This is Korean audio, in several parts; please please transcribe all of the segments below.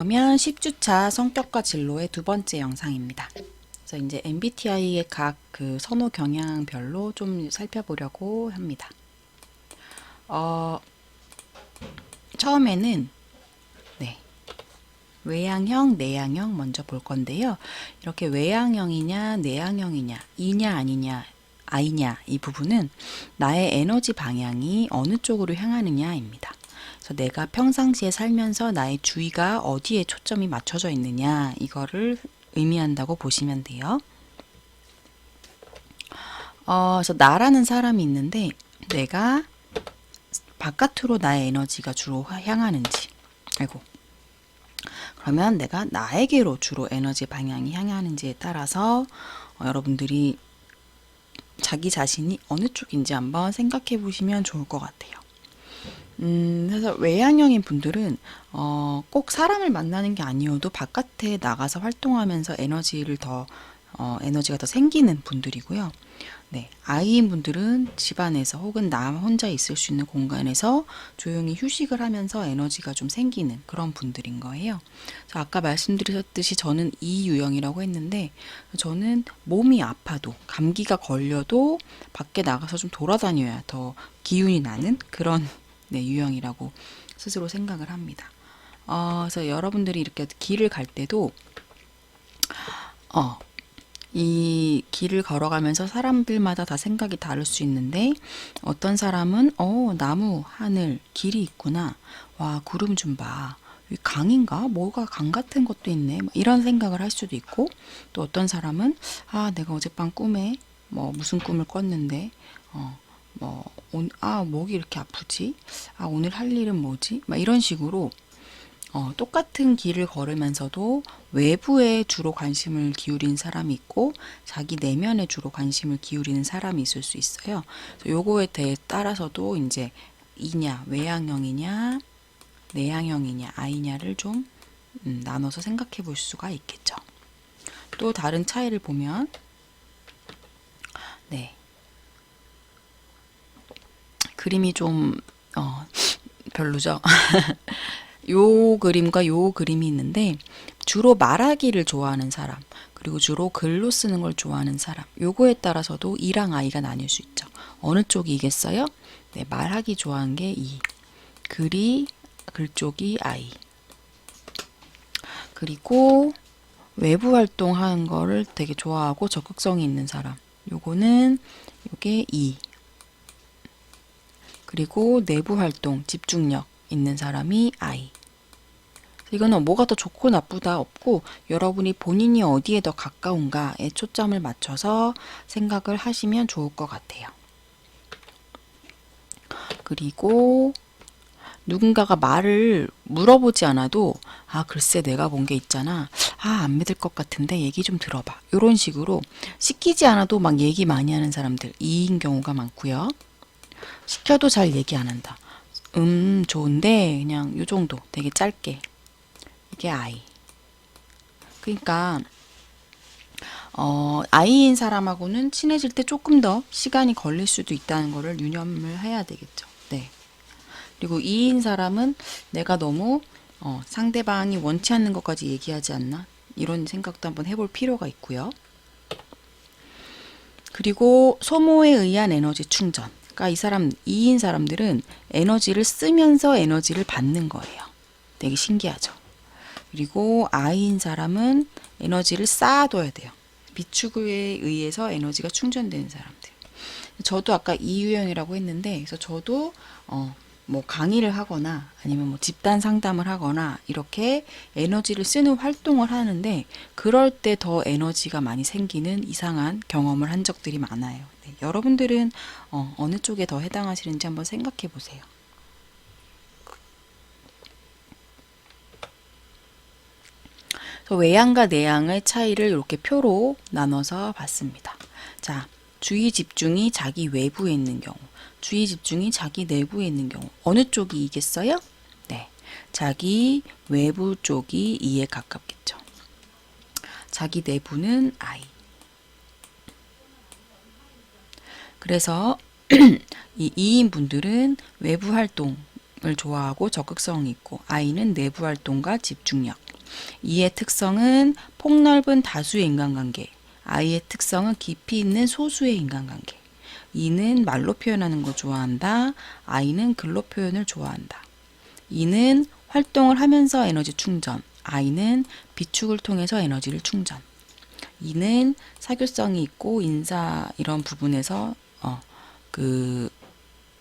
그러면 10주차 성격과 진로의 두 번째 영상입니다. 그래서 이제 MBTI의 각 그 선호 경향별로 좀 살펴보려고 합니다. 처음에는 네, 외향형, 내향형 먼저 볼 건데요. 이렇게 외향형이냐, 내향형이냐, 이냐 아니냐, 아이냐 이 부분은 나의 에너지 방향이 어느 쪽으로 향하느냐입니다. 그래서 내가 평상시에 살면서 나의 주의가 어디에 초점이 맞춰져 있느냐 이거를 의미한다고 보시면 돼요. 그래서 나라는 사람이 있는데 내가 바깥으로 나의 에너지가 주로 향하는지 알고 그러면 내가 나에게로 주로 에너지 방향이 향하는지에 따라서 여러분들이 자기 자신이 어느 쪽인지 한번 생각해 보시면 좋을 것 같아요. 그래서 외향형인 분들은 꼭 사람을 만나는 게 아니어도 바깥에 나가서 활동하면서 에너지가 더 생기는 분들이고요. 네, 아이인 분들은 집안에서 혹은 나 혼자 있을 수 있는 공간에서 조용히 휴식을 하면서 에너지가 좀 생기는 그런 분들인 거예요. 아까 말씀드렸듯이 저는 이 유형이라고 했는데 저는 몸이 아파도 감기가 걸려도 밖에 나가서 좀 돌아다녀야 더 기운이 나는 그런 네, 유형이라고 스스로 생각을 합니다. 그래서 여러분들이 이렇게 길을 갈 때도 이 길을 걸어가면서 사람들마다 다 생각이 다를 수 있는데 어떤 사람은 나무, 하늘, 길이 있구나. 와, 구름 좀 봐. 강인가? 뭐가 강 같은 것도 있네. 이런 생각을 할 수도 있고 또 어떤 사람은 내가 어젯밤 꿈에 무슨 꿈을 꿨는데 목이 이렇게 아프지? 오늘 할 일은 뭐지? 이런 식으로 똑같은 길을 걸으면서도 외부에 주로 관심을 기울인 사람이 있고 자기 내면에 주로 관심을 기울이는 사람이 있을 수 있어요. 요거에 대해 따라서도 이제 이냐, 외향형이냐, 내향형이냐, 아이냐를 좀 나눠서 생각해 볼 수가 있겠죠. 또 다른 차이를 보면 네. 그림이 좀 별로죠. 요 그림과 요 그림이 있는데 주로 말하기를 좋아하는 사람 그리고 주로 글로 쓰는 걸 좋아하는 사람 요거에 따라서도 이랑 아이가 나뉠 수 있죠. 어느 쪽이 이겠어요? 네, 말하기 좋아하는 게 이, 글 쪽이 아이. 그리고 외부 활동하는 거를 되게 좋아하고 적극성이 있는 사람 요거는 요게 이. 그리고 내부 활동, 집중력 있는 사람이 I. 이거는 뭐가 더 좋고 나쁘다 없고 여러분이 본인이 어디에 더 가까운가에 초점을 맞춰서 생각을 하시면 좋을 것 같아요. 그리고 누군가가 말을 물어보지 않아도 글쎄 내가 본 게 있잖아. 안 믿을 것 같은데 얘기 좀 들어봐. 이런 식으로 시키지 않아도 막 얘기 많이 하는 사람들 이인 경우가 많고요. 시켜도 잘 얘기 안 한다. 좋은데 그냥 요 정도 되게 짧게. 이게 I. 그러니까 I인 사람하고는 친해질 때 조금 더 시간이 걸릴 수도 있다는 거를 유념을 해야 되겠죠. 네. 그리고 E인 사람은 내가 너무 상대방이 원치 않는 것까지 얘기하지 않나? 이런 생각도 한번 해볼 필요가 있고요. 그리고 소모에 의한 에너지 충전. 그러니까 이 사람, E인 사람들은 에너지를 쓰면서 에너지를 받는 거예요. 되게 신기하죠. 그리고 I인 사람은 에너지를 쌓아둬야 돼요. 비축에 의해서 에너지가 충전되는 사람들. 저도 아까 이 유형이라고 했는데, 그래서 저도 강의를 하거나 아니면 집단 상담을 하거나 이렇게 에너지를 쓰는 활동을 하는데 그럴 때 더 에너지가 많이 생기는 이상한 경험을 한 적들이 많아요. 네, 여러분들은 어느 쪽에 더 해당하시는지 한번 생각해 보세요. 외향과 내향의 차이를 이렇게 표로 나눠서 봤습니다. 자, 주의 집중이 자기 외부에 있는 경우, 주의 집중이 자기 내부에 있는 경우 어느 쪽이 이겠어요? 네, 자기 외부 쪽이 2에 가깝겠죠. 자기 내부는 I. 그래서 이 2인 분들은 외부 활동을 좋아하고 적극성이 있고 I는 내부 활동과 집중력 이의 특성은 폭넓은 다수의 인간관계. I의 특성은 깊이 있는 소수의 인간관계. E는 말로 표현하는 거 좋아한다. I는 글로 표현을 좋아한다. E는 활동을 하면서 에너지 충전. I는 비축을 통해서 에너지를 충전. E는 사교성이 있고 인사 이런 부분에서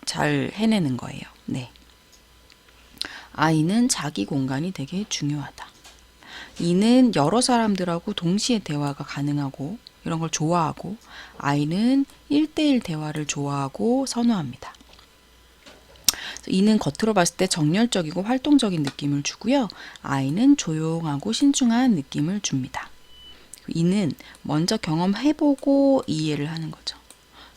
잘 해내는 거예요. 네. I는 자기 공간이 되게 중요하다. E는 여러 사람들하고 동시에 대화가 가능하고 이런 걸 좋아하고 I는 1대1 대화를 좋아하고 선호합니다. E는 겉으로 봤을 때 정열적이고 활동적인 느낌을 주고요. I는 조용하고 신중한 느낌을 줍니다. E는 먼저 경험해보고 이해를 하는 거죠.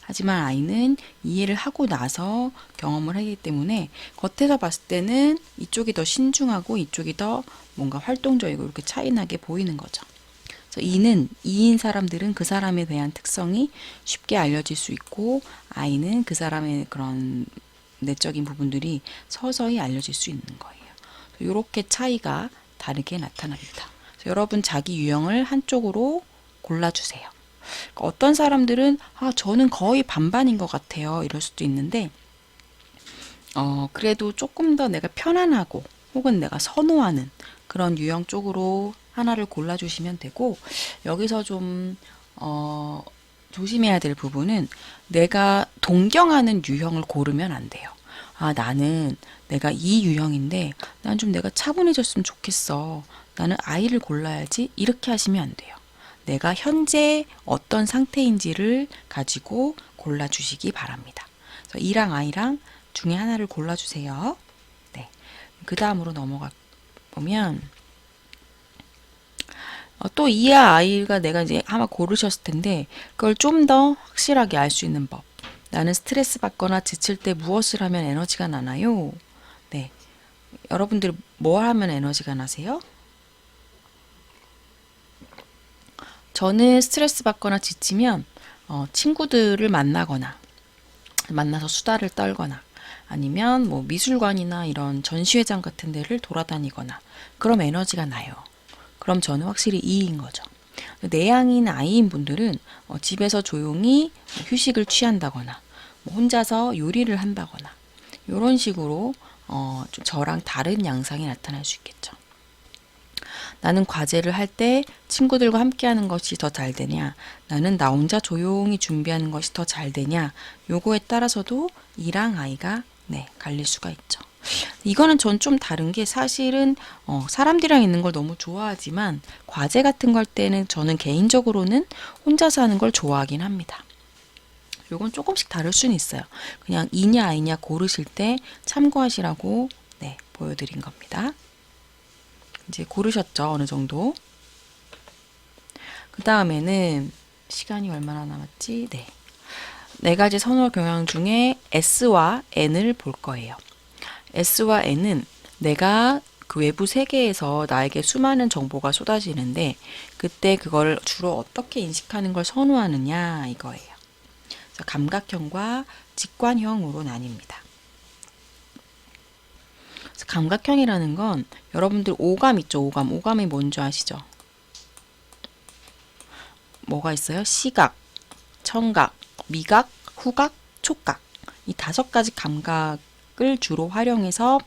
하지만 I는 이해를 하고 나서 경험을 하기 때문에 겉에서 봤을 때는 이쪽이 더 신중하고 이쪽이 더 뭔가 활동적이고 이렇게 차이나게 보이는 거죠. 그래서 E는 E인 사람들은 그 사람에 대한 특성이 쉽게 알려질 수 있고 I는 그 사람의 그런 내적인 부분들이 서서히 알려질 수 있는 거예요. 이렇게 차이가 다르게 나타납니다. 여러분 자기 유형을 한쪽으로 골라주세요. 어떤 사람들은 저는 거의 반반인 것 같아요. 이럴 수도 있는데 그래도 조금 더 내가 편안하고 혹은 내가 선호하는 그런 유형 쪽으로 하나를 골라주시면 되고 여기서 좀 조심해야 될 부분은 내가 동경하는 유형을 고르면 안 돼요. 나는 내가 이 유형인데 난 좀 내가 차분해졌으면 좋겠어. 나는 I를 골라야지. 이렇게 하시면 안 돼요. 내가 현재 어떤 상태인지를 가지고 골라주시기 바랍니다. 그래서 E랑 I랑 중에 하나를 골라주세요. 네. 그 다음으로 넘어가 보면 또 E와 I가 내가 이제 아마 고르셨을 텐데 그걸 좀 더 확실하게 알 수 있는 법. 나는 스트레스 받거나 지칠 때 무엇을 하면 에너지가 나나요? 네. 여러분들 뭘 하면 에너지가 나세요? 저는 스트레스 받거나 지치면 친구들을 만나서 수다를 떨거나 아니면 뭐 미술관이나 이런 전시회장 같은 데를 돌아다니거나 그럼 에너지가 나요. 그럼 저는 확실히 E인 거죠. 내향인 I인 분들은 집에서 조용히 휴식을 취한다거나 뭐 혼자서 요리를 한다거나 이런 식으로 좀 저랑 다른 양상이 나타날 수 있겠죠. 나는 과제를 할 때 친구들과 함께 하는 것이 더 잘 되냐, 나는 나 혼자 조용히 준비하는 것이 더 잘 되냐, 요거에 따라서도 E랑 I가 갈릴 수가 있죠. 이거는 전 좀 다른 게 사실은 사람들이랑 있는 걸 너무 좋아하지만 과제 같은 걸 때는 저는 개인적으로는 혼자서 하는 걸 좋아하긴 합니다. 요건 조금씩 다를 수는 있어요. 그냥 E냐 I냐 고르실 때 참고하시라고 보여드린 겁니다. 이제 고르셨죠? 어느 정도. 그 다음에는 시간이 얼마나 남았지? 네 가지 선호 경향 중에 S와 N을 볼 거예요. S와 N은 내가 그 외부 세계에서 나에게 수많은 정보가 쏟아지는데 그때 그걸 주로 어떻게 인식하는 걸 선호하느냐 이거예요. 그래서 감각형과 직관형으로 나뉩니다. 그래서 감각형이라는 건 여러분들 오감 있죠? 오감이 뭔지 아시죠? 뭐가 있어요? 시각, 청각, 미각, 후각, 촉각. 이 5가지 감각을 주로 활용해서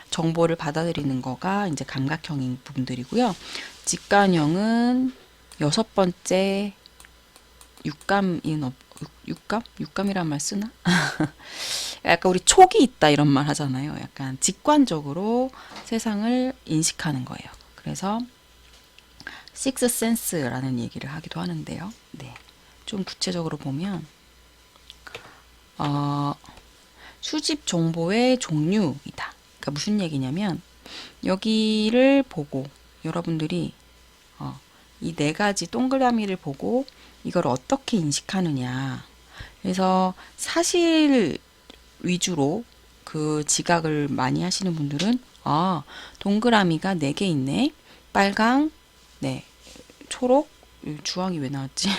정보를 받아들이는 거가 이제 감각형인 부분들이고요. 직관형은 6번째 육감이란 말 쓰나? 약간 우리 촉이 있다 이런 말 하잖아요. 약간 직관적으로 세상을 인식하는 거예요. 그래서 식스 센스라는 얘기를 하기도 하는데요. 좀 구체적으로 보면 수집 정보의 종류이다. 그러니까 무슨 얘기냐면 여기를 보고 여러분들이 이 4가지 동그라미를 보고 이걸 어떻게 인식하느냐. 그래서 사실 위주로 그 지각을 많이 하시는 분들은 동그라미가 4개 있네. 빨강, 초록, 주황이 왜 나왔지?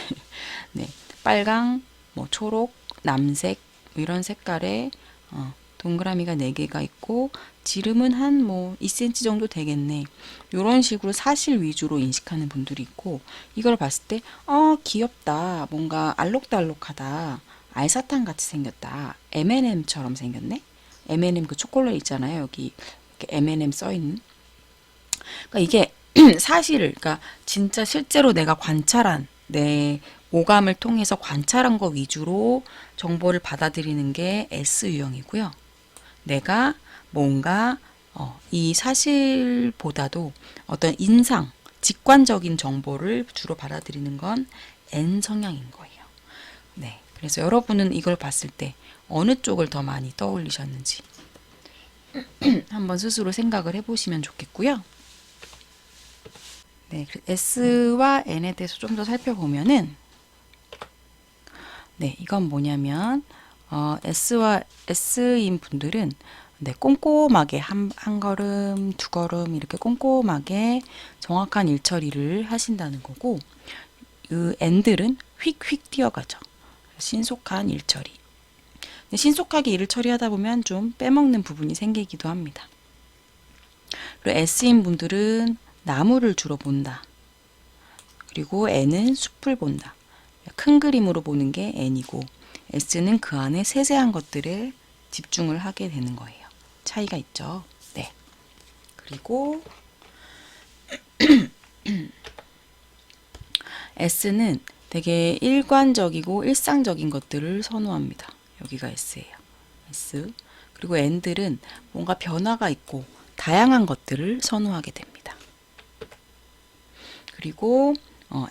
빨강, 초록, 남색 이런 색깔의 동그라미가 4개가 있고 지름은 한 뭐 2cm 정도 되겠네. 이런 식으로 사실 위주로 인식하는 분들이 있고 이걸 봤을 때 귀엽다. 뭔가 알록달록하다. 알사탕 같이 생겼다. M&M처럼 생겼네. M&M 그 초콜릿 있잖아요. 여기 이렇게 M&M 써있는. 그러니까 이게 사실을 그러니까 진짜 실제로 내가 관찰한 내 오감을 통해서 관찰한 거 위주로 정보를 받아들이는 게 S 유형이고요. 내가 뭔가 이 사실보다도 어떤 인상, 직관적인 정보를 주로 받아들이는 건 N 성향인 거예요. 네. 그래서 여러분은 이걸 봤을 때 어느 쪽을 더 많이 떠올리셨는지 한번 스스로 생각을 해보시면 좋겠고요. 네, S와 N에 대해서 좀 더 살펴보면은, 네, 이건 뭐냐면, S인 분들은, 네, 꼼꼼하게 한 걸음, 두 걸음, 이렇게 꼼꼼하게 정확한 일처리를 하신다는 거고, 그 N들은 휙휙 뛰어가죠. 신속한 일처리. 신속하게 일을 처리하다 보면 좀 빼먹는 부분이 생기기도 합니다. 그리고 S인 분들은 나무를 주로 본다. 그리고 N은 숲을 본다. 큰 그림으로 보는 게 N이고 S는 그 안에 세세한 것들에 집중을 하게 되는 거예요. 차이가 있죠. 네. 그리고 S는 되게 일관적이고 일상적인 것들을 선호합니다. 여기가 S예요. S. 그리고 N들은 뭔가 변화가 있고 다양한 것들을 선호하게 됩니다. 그리고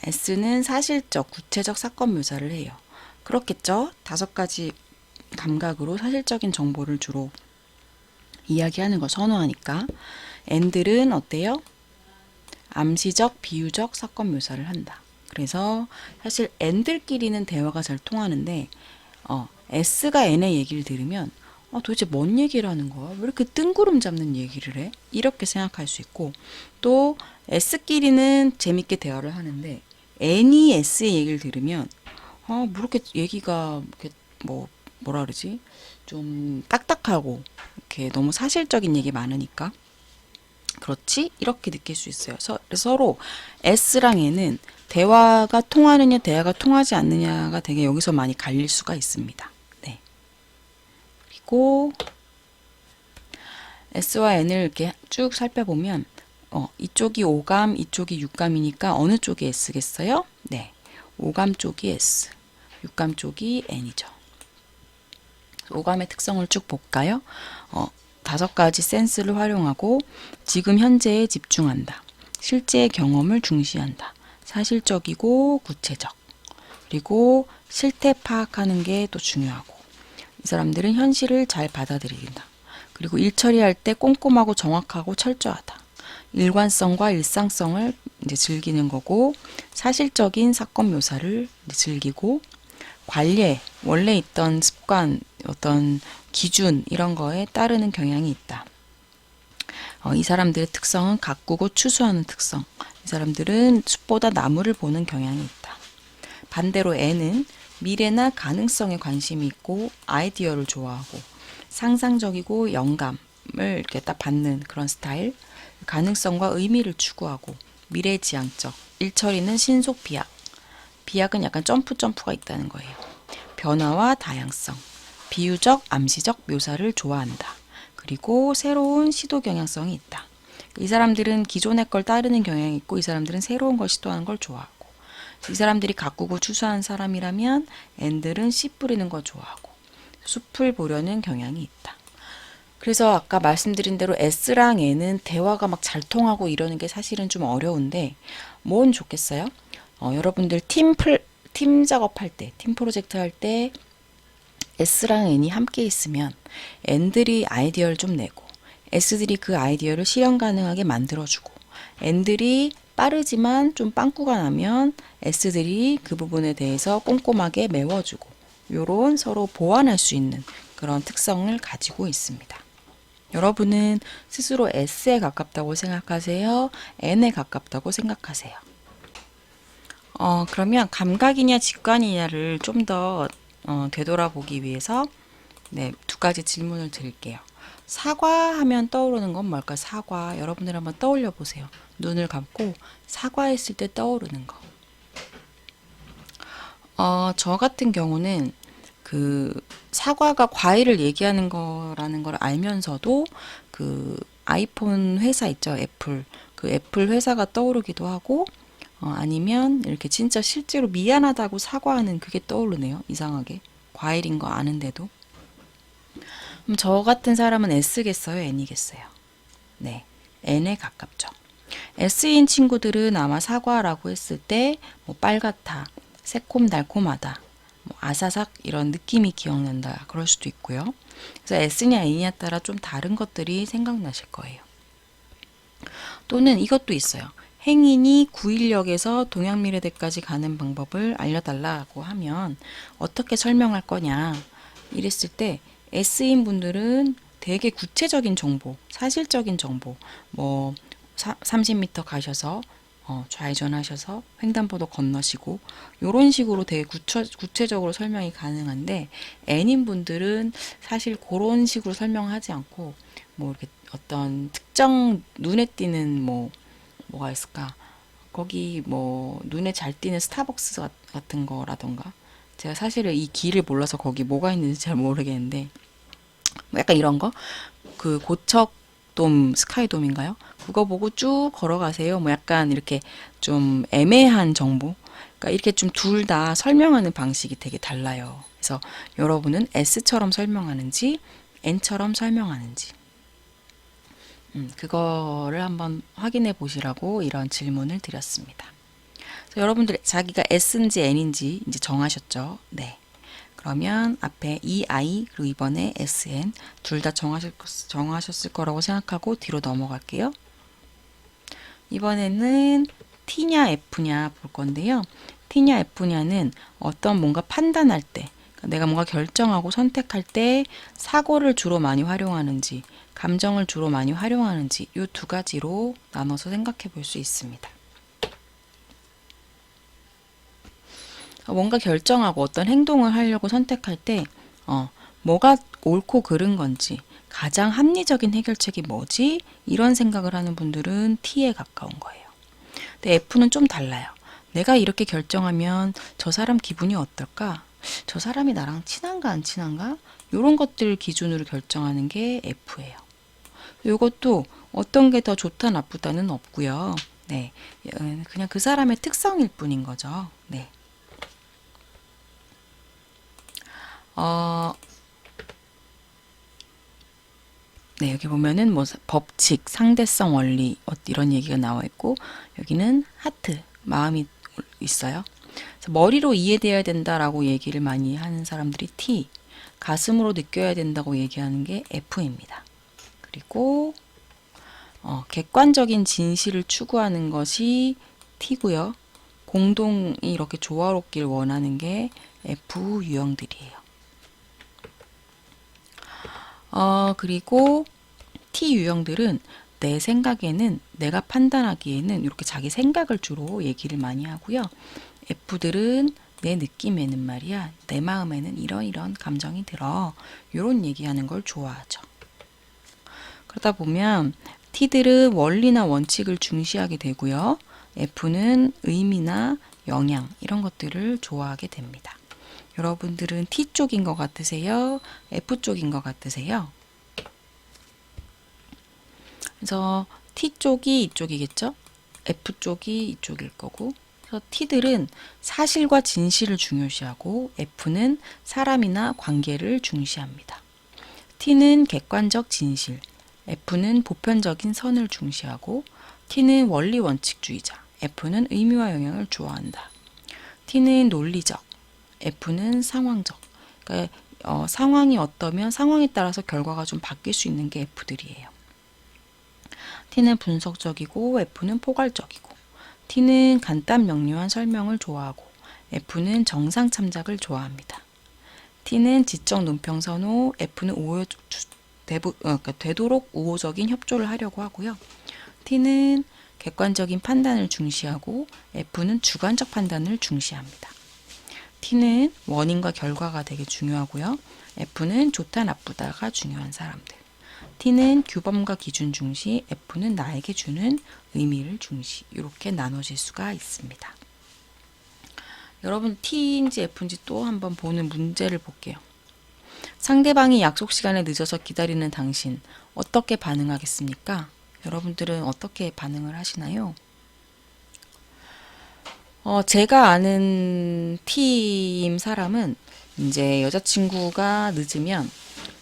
S는 사실적, 구체적 사건 묘사를 해요. 그렇겠죠? 5가지 감각으로 사실적인 정보를 주로 이야기하는 걸 선호하니까. N들은 어때요? 암시적, 비유적 사건 묘사를 한다. 그래서 사실 N들끼리는 대화가 잘 통하는데 S가 N의 얘기를 들으면 도대체 뭔 얘기를 하는 거야? 왜 이렇게 뜬구름 잡는 얘기를 해? 이렇게 생각할 수 있고 또 S끼리는 재밌게 대화를 하는데 N이 S의 얘기를 들으면 뭐 이렇게 얘기가 이렇게 뭐라 그러지? 좀 딱딱하고 이렇게 너무 사실적인 얘기 많으니까 그렇지? 이렇게 느낄 수 있어요. 서로 S랑 N은 대화가 통하느냐 대화가 통하지 않느냐가 되게 여기서 많이 갈릴 수가 있습니다. 네. 그리고 S와 N을 이렇게 쭉 살펴보면 이쪽이 오감, 이쪽이 육감이니까 어느 쪽이 S겠어요? 네. 오감 쪽이 S, 육감 쪽이 N이죠. 오감의 특성을 쭉 볼까요? 5가지 센스를 활용하고 지금 현재에 집중한다. 실제의 경험을 중시한다. 사실적이고 구체적. 그리고 실태 파악하는 게 또 중요하고 이 사람들은 현실을 잘 받아들인다. 그리고 일 처리할 때 꼼꼼하고 정확하고 철저하다. 일관성과 일상성을 이제 즐기는 거고 사실적인 사건 묘사를 즐기고 관례, 원래 있던 습관, 어떤 기준 이런 거에 따르는 경향이 있다. 이 사람들의 특성은 가꾸고 추수하는 특성. 이 사람들은 숲보다 나무를 보는 경향이 있다. 반대로 N은 미래나 가능성에 관심이 있고 아이디어를 좋아하고 상상적이고 영감을 이렇게 딱 받는 그런 스타일. 가능성과 의미를 추구하고 미래지향적. 일처리는 신속 비약. 비약은 약간 점프가 있다는 거예요. 변화와 다양성. 비유적, 암시적 묘사를 좋아한다. 그리고 새로운 시도 경향성이 있다. 이 사람들은 기존의 걸 따르는 경향이 있고 이 사람들은 새로운 걸 시도하는 걸 좋아하고 이 사람들이 가꾸고 추수하는 사람이라면 N들은 씨 뿌리는 거 좋아하고 숲을 보려는 경향이 있다. 그래서 아까 말씀드린 대로 S랑 N은 대화가 막 잘 통하고 이러는 게 사실은 좀 어려운데 뭔 좋겠어요? 여러분들 팀 작업할 때, 팀 프로젝트 할 때 S랑 N이 함께 있으면 N들이 아이디어를 좀 내고 S들이 그 아이디어를 실현 가능하게 만들어주고 N들이 빠르지만 좀 빵꾸가 나면 S들이 그 부분에 대해서 꼼꼼하게 메워주고 요런 서로 보완할 수 있는 그런 특성을 가지고 있습니다. 여러분은 스스로 S에 가깝다고 생각하세요? N에 가깝다고 생각하세요? 그러면 감각이냐 직관이냐를 좀 더 되돌아보기 위해서 네, 두 가지 질문을 드릴게요. 사과하면 떠오르는 건 뭘까? 사과. 여러분들 한번 떠올려 보세요. 눈을 감고 사과했을 때 떠오르는 거. 저 같은 경우는 그 사과가 과일을 얘기하는 거라는 걸 알면서도 그 아이폰 회사 있죠, 애플. 그 애플 회사가 떠오르기도 하고, 아니면 이렇게 진짜 실제로 미안하다고 사과하는 그게 떠오르네요. 이상하게. 과일인 거 아는데도. 그럼 저 같은 사람은 S겠어요? N이겠어요? 네. N에 가깝죠. S인 친구들은 아마 사과라고 했을 때 뭐 빨갛다, 새콤달콤하다, 뭐 아사삭 이런 느낌이 기억난다. 그럴 수도 있고요. 그래서 S냐 N이냐에 따라 좀 다른 것들이 생각나실 거예요. 또는 이것도 있어요. 행인이 구일역에서 동양미래대까지 가는 방법을 알려달라고 하면 어떻게 설명할 거냐 이랬을 때 S인 분들은 되게 구체적인 정보, 사실적인 정보, 뭐 30m 가셔서 좌회전하셔서 횡단보도 건너시고 이런 식으로 되게 구체적으로 설명이 가능한데 N인 분들은 사실 그런 식으로 설명하지 않고 뭐 이렇게 어떤 특정 눈에 띄는 뭐가 있을까? 거기 뭐 눈에 잘 띄는 스타벅스 같은 거라던가 제가 사실은 이 길을 몰라서 거기 뭐가 있는지 잘 모르겠는데 뭐 약간 이런 거 그 고척돔 스카이돔인가요? 그거 보고 쭉 걸어가세요. 뭐 약간 이렇게 좀 애매한 정보. 그러니까 이렇게 좀 둘 다 설명하는 방식이 되게 달라요. 그래서 여러분은 S처럼 설명하는지 N처럼 설명하는지 그거를 한번 확인해 보시라고 이런 질문을 드렸습니다. 그래서 여러분들 자기가 S인지 N인지 이제 정하셨죠? 네. 그러면 앞에 EI 그리고 이번에 SN 둘 다 정하셨을 거라고 생각하고 뒤로 넘어갈게요. 이번에는 T냐 F냐 볼 건데요. T냐 F냐는 어떤 뭔가 판단할 때 그러니까 내가 뭔가 결정하고 선택할 때 사고를 주로 많이 활용하는지 감정을 주로 많이 활용하는지 이 두 가지로 나눠서 생각해 볼 수 있습니다. 뭔가 결정하고 어떤 행동을 하려고 선택할 때 뭐가 옳고 그른 건지 가장 합리적인 해결책이 뭐지? 이런 생각을 하는 분들은 T에 가까운 거예요. 근데 F는 좀 달라요. 내가 이렇게 결정하면 저 사람 기분이 어떨까? 저 사람이 나랑 친한가 안 친한가? 이런 것들을 기준으로 결정하는 게 F예요. 이것도 어떤 게 더 좋다 나쁘다는 없고요. 네, 그냥 그 사람의 특성일 뿐인 거죠. 네. 네, 여기 보면은 뭐 법칙, 상대성 원리 이런 얘기가 나와 있고 여기는 하트, 마음이 있어요. 그래서 머리로 이해되어야 된다라고 얘기를 많이 하는 사람들이 T, 가슴으로 느껴야 된다고 얘기하는 게 F입니다. 그리고 객관적인 진실을 추구하는 것이 T고요. 공동이 이렇게 조화롭길 원하는 게 F 유형들이에요. 그리고 T 유형들은 내 생각에는 내가 판단하기에는 이렇게 자기 생각을 주로 얘기를 많이 하고요. F들은 내 느낌에는 말이야 내 마음에는 이런 감정이 들어 이런 얘기하는 걸 좋아하죠. 그러다 보면 T들은 원리나 원칙을 중시하게 되고요. F는 의미나 영향 이런 것들을 좋아하게 됩니다. 여러분들은 T 쪽인 것 같으세요? F 쪽인 것 같으세요? 그래서 T 쪽이 이쪽이겠죠? F 쪽이 이쪽일 거고. 그래서 T들은 사실과 진실을 중요시하고 F는 사람이나 관계를 중시합니다. T는 객관적 진실, F는 보편적인 선을 중시하고 T는 원리 원칙주의자, F는 의미와 영향을 좋아한다. T는 논리적, F는 상황적. 그러니까 상황이 어떠면 상황에 따라서 결과가 좀 바뀔 수 있는 게 F들이에요. T는 분석적이고 F는 포괄적이고 T는 간단 명료한 설명을 좋아하고 F는 정상 참작을 좋아합니다. T는 지적 논평 선호, F는 그러니까 되도록 우호적인 협조를 하려고 하고요. T는 객관적인 판단을 중시하고 F는 주관적 판단을 중시합니다. T는 원인과 결과가 되게 중요하고요. F는 좋다 나쁘다가 중요한 사람들. T는 규범과 기준 중시, F는 나에게 주는 의미를 중시. 이렇게 나눠질 수가 있습니다. 여러분 T인지 F인지 또 한번 보는 문제를 볼게요. 상대방이 약속 시간에 늦어서 기다리는 당신 어떻게 반응하겠습니까? 여러분들은 어떻게 반응을 하시나요? 제가 아는 T임 사람은 이제 여자친구가 늦으면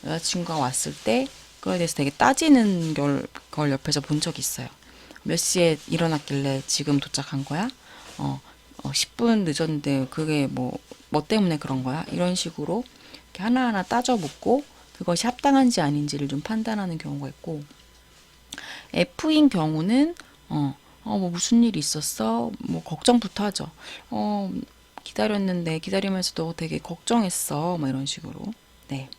여자친구가 왔을 때 그거에 대해서 되게 따지는 걸 옆에서 본 적이 있어요. 몇 시에 일어났길래 지금 도착한 거야? 10분 늦었는데 그게 뭐 때문에 그런 거야? 이런 식으로 이렇게 하나하나 따져 묻고 그것이 합당한지 아닌지를 좀 판단하는 경우가 있고, F인 경우는 뭐 무슨 일이 있었어? 뭐 걱정부터 하죠. 기다렸는데 기다리면서도 되게 걱정했어. 뭐 이런 식으로. 네.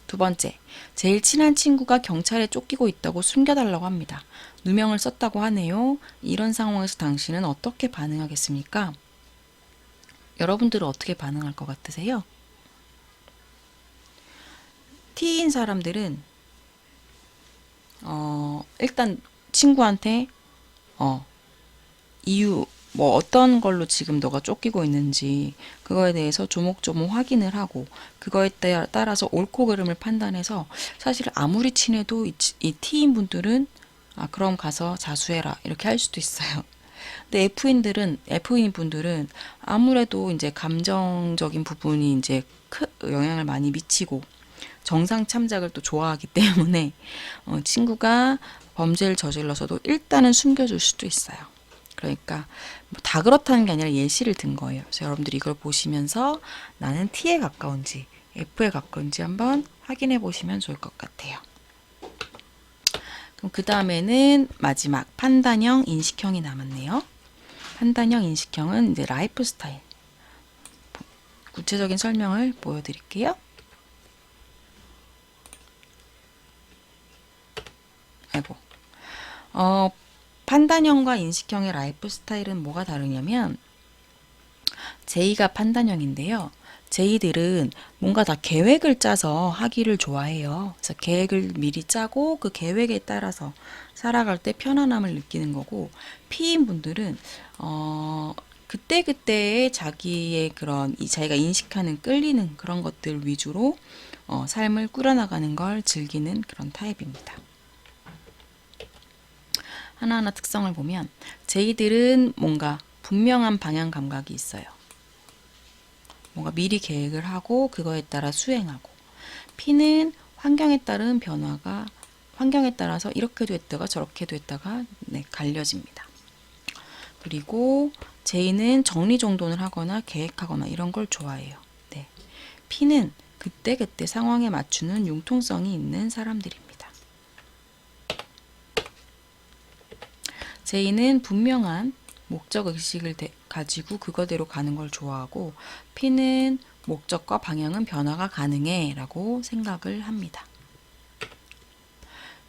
두 번째, 제일 친한 친구가 경찰에 쫓기고 있다고 숨겨달라고 합니다. 누명을 썼다고 하네요. 이런 상황에서 당신은 어떻게 반응하겠습니까? 여러분들은 어떻게 반응할 것 같으세요? T인 사람들은 일단 친구한테 이유 뭐 어떤 걸로 지금 너가 쫓기고 있는지 그거에 대해서 조목조목 확인을 하고 그거에 따라서 옳고 그름을 판단해서, 사실 아무리 친해도 이 T인 분들은 그럼 가서 자수해라 이렇게 할 수도 있어요. 근데 F인 분들은 아무래도 이제 감정적인 부분이 이제 영향을 많이 미치고 정상 참작을 또 좋아하기 때문에 친구가 범죄를 저질러서도 일단은 숨겨줄 수도 있어요. 그러니까 뭐다 그렇다는 게 아니라 예시를 든 거예요. 그래서 여러분들이 이걸 보시면서 나는 T에 가까운지 F에 가까운지 한번 확인해 보시면 좋을 것 같아요. 그럼 그 다음에는 마지막 판단형, 인식형이 남았네요. 판단형, 인식형은 이제 라이프 스타일. 구체적인 설명을 보여드릴게요. 판단형과 인식형의 라이프 스타일은 뭐가 다르냐면, J가 판단형인데요. J들은 뭔가 다 계획을 짜서 하기를 좋아해요. 그래서 계획을 미리 짜고 그 계획에 따라서 살아갈 때 편안함을 느끼는 거고, P인 분들은 그때그때의 자기의 자기가 인식하는 끌리는 그런 것들 위주로 삶을 꾸려나가는 걸 즐기는 그런 타입입니다. 하나하나 특성을 보면 J들은 뭔가 분명한 방향 감각이 있어요. 뭔가 미리 계획을 하고 그거에 따라 수행하고, P는 환경에 따라서 이렇게도 했다가 저렇게도 했다가 갈려집니다. 그리고 J는 정리정돈을 하거나 계획하거나 이런 걸 좋아해요. 네. P는 그때그때 상황에 맞추는 융통성이 있는 사람들입니다. J는 분명한 목적 의식을 가지고 그거대로 가는 걸 좋아하고, P는 목적과 방향은 변화가 가능해 라고 생각을 합니다.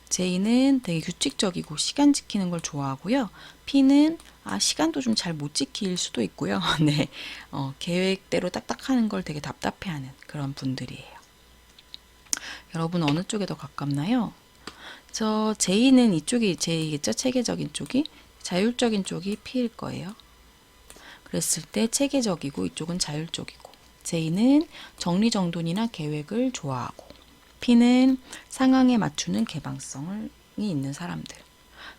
J는 되게 규칙적이고 시간 지키는 걸 좋아하고요. P는 시간도 좀 잘 못 지킬 수도 있고요. 네, 계획대로 딱딱 하는 걸 되게 답답해하는 그런 분들이에요. 여러분 어느 쪽에 더 가깝나요? 저 J는 이쪽이 J겠죠? 체계적인 쪽이. 자율적인 쪽이 P일 거예요. 그랬을 때 체계적이고 이쪽은 자율적이고, J는 정리정돈이나 계획을 좋아하고, P는 상황에 맞추는 개방성이 있는 사람들.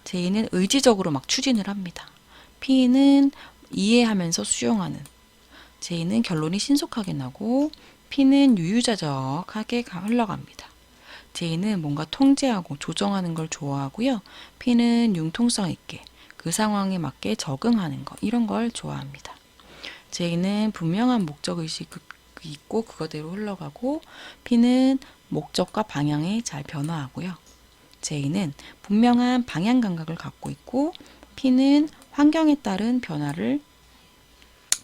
J는 의지적으로 막 추진을 합니다. P는 이해하면서 수용하는. J는 결론이 신속하게 나고 P는 유유자적하게 흘러갑니다. J는 뭔가 통제하고 조정하는 걸 좋아하고요. P는 융통성 있게 그 상황에 맞게 적응하는 거, 이런 걸 좋아합니다. J는 분명한 목적의식이 있고 그거대로 흘러가고, P는 목적과 방향에 잘 변화하고요. J는 분명한 방향 감각을 갖고 있고, P는 환경에 따른 변화를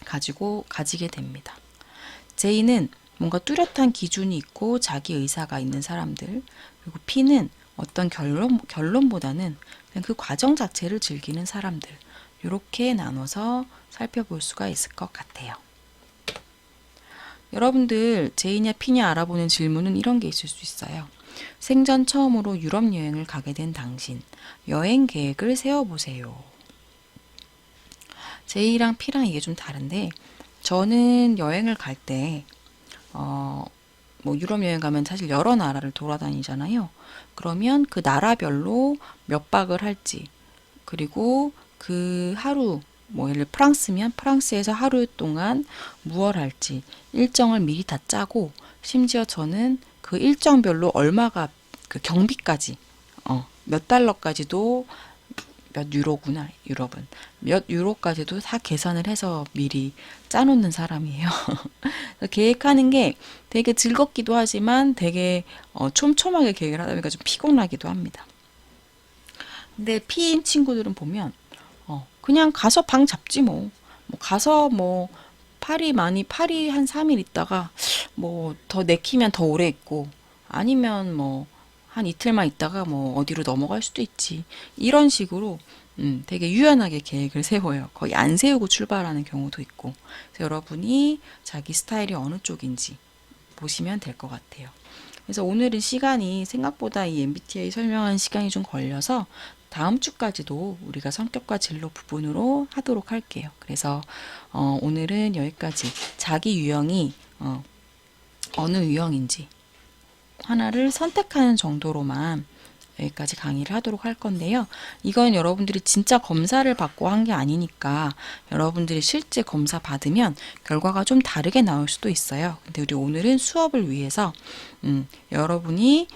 가지게 됩니다. J는 뭔가 뚜렷한 기준이 있고 자기 의사가 있는 사람들, 그리고 P는 어떤 결론보다는 그냥 그 과정 자체를 즐기는 사람들, 이렇게 나눠서 살펴볼 수가 있을 것 같아요. 여러분들 J냐 P냐 알아보는 질문은 이런 게 있을 수 있어요. 생전 처음으로 유럽 여행을 가게 된 당신, 여행 계획을 세워보세요. J랑 P랑 이게 좀 다른데, 저는 여행을 갈 때, 뭐 유럽 여행 가면 사실 여러 나라를 돌아다니잖아요. 그러면 그 나라별로 몇 박을 할지, 그리고 그 하루, 뭐 예를 들어 프랑스면 프랑스에서 하루 동안 무얼 할지 일정을 미리 다 짜고, 심지어 저는 그 일정별로 얼마가 그 경비까지, 몇 달러까지도, 몇 유로구나, 유럽은. 몇 유로까지도 다 계산을 해서 미리 짜놓는 사람이에요. 그래서 계획하는 게 되게 즐겁기도 하지만 되게 촘촘하게 계획을 하다 보니까 좀 피곤하기도 합니다. 근데 P인 친구들은 보면 그냥 가서 방 잡지 뭐. 뭐 가서 뭐 파리 한 3일 있다가 뭐 더 내키면 더 오래 있고, 아니면 뭐 한 이틀만 있다가 뭐 어디로 넘어갈 수도 있지. 이런 식으로 되게 유연하게 계획을 세워요. 거의 안 세우고 출발하는 경우도 있고. 그래서 여러분이 자기 스타일이 어느 쪽인지 보시면 될 것 같아요. 그래서 오늘은 시간이 생각보다 이 MBTI 설명하는 시간이 좀 걸려서 다음 주까지도 우리가 성격과 진로 부분으로 하도록 할게요. 그래서 오늘은 여기까지, 자기 유형이 어느 유형인지 하나를 선택하는 정도로만 여기까지 강의를 하도록 할 건데요. 이건 여러분들이 진짜 검사를 받고 한 게 아니니까 여러분들이 실제 검사 받으면 결과가 좀 다르게 나올 수도 있어요. 근데 우리 오늘은 수업을 위해서 여러분이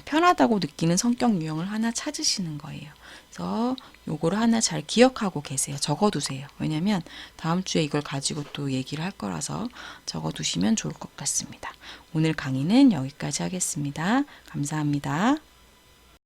편하다고 느끼는 성격 유형을 하나 찾으시는 거예요. 그래서 요거를 하나 잘 기억하고 계세요. 적어두세요. 왜냐면 다음 주에 이걸 가지고 또 얘기를 할 거라서 적어두시면 좋을 것 같습니다. 오늘 강의는 여기까지 하겠습니다. 감사합니다.